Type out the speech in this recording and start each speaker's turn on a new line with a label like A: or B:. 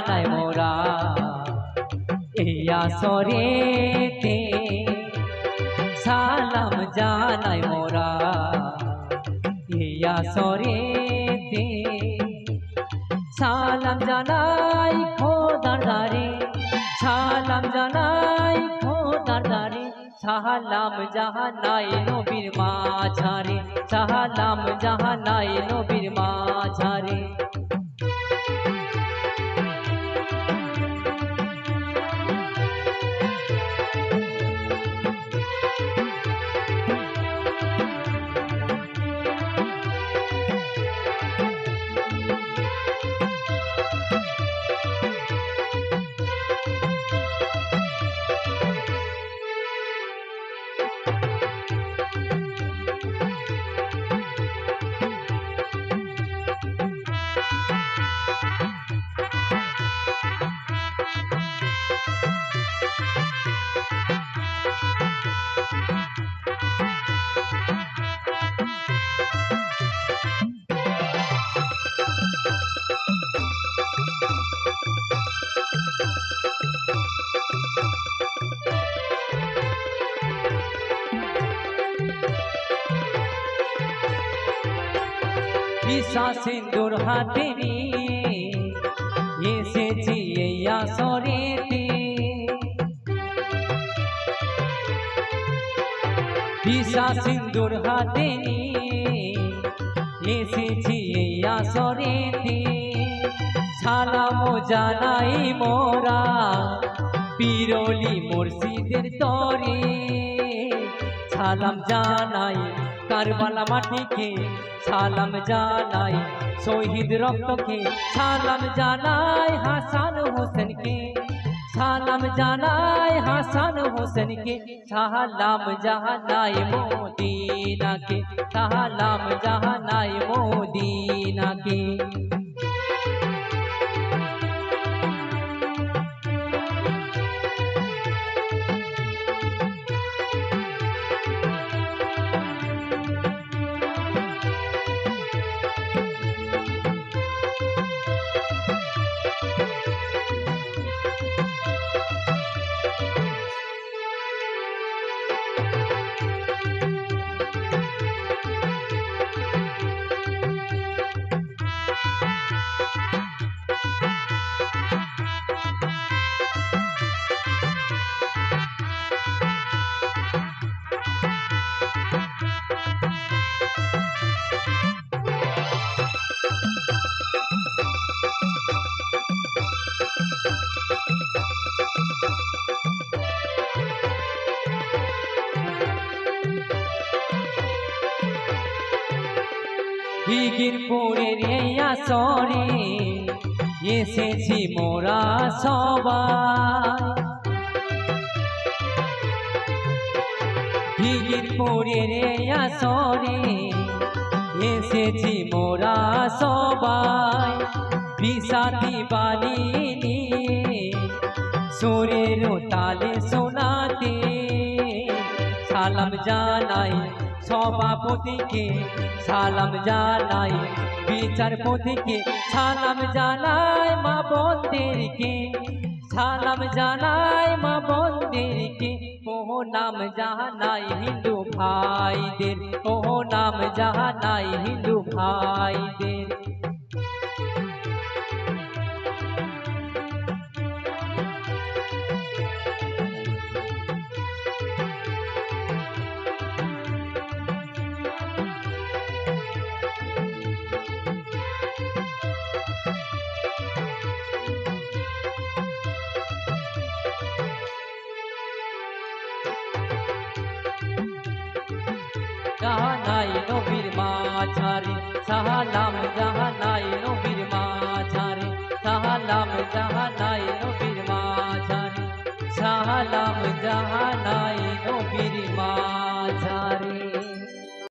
A: জানাই মোরা এই আসরেতে সালাম জানাই মোরা এই আসরেতে সালাম জানাই খোদার দারে সালাম জানাই খোদার দারে সালাম জাহানাই নবীর মাঝারে সালাম জাহানাই নবীর মাঝারে বিশা সিন্দুর হাতে নিয়ে এসেছি এই আসরেতে বিশা সিন্দুর হাতে নিয়ে এসেছি এই আসরেতে সালাম জানাই মোরা পিরলি মুর্শিদের তরে সালাম জানাই কারবালা মাটিকে সালাম জানাই শহীদ রক্তকে সালাম জানাই হাসান হোসেনকে সালাম জানাই হাসান হোসেনকে সালাম জাহানাই মদিনাকে সালাম জাহানাই মদিনাকে হিগিরপুরের এই আসরে এসেছি মোরা সবাই হিগিরপুরের এই আসরে এসেছি মোরা সবাই বিষাদি বাণী নিয়ে সুরের তালে শোনাতে সালাম জানাই সভাপতিকে সালাম জানাই বিচারপতিকে সালাম জানাই মা বোনদেরকে সালাম জানাই মা বোনদেরকে ওহ নাম জাহানাই হিন্দু ভাইদের ওহ নাম জাহানাই হিন্দু ভাইদের জাহানাই নবীর মাঝারে সালাম জাহানাই নবীর মাঝারে সালাম জাহানাই নবীর মাঝারে সালাম জাহানাই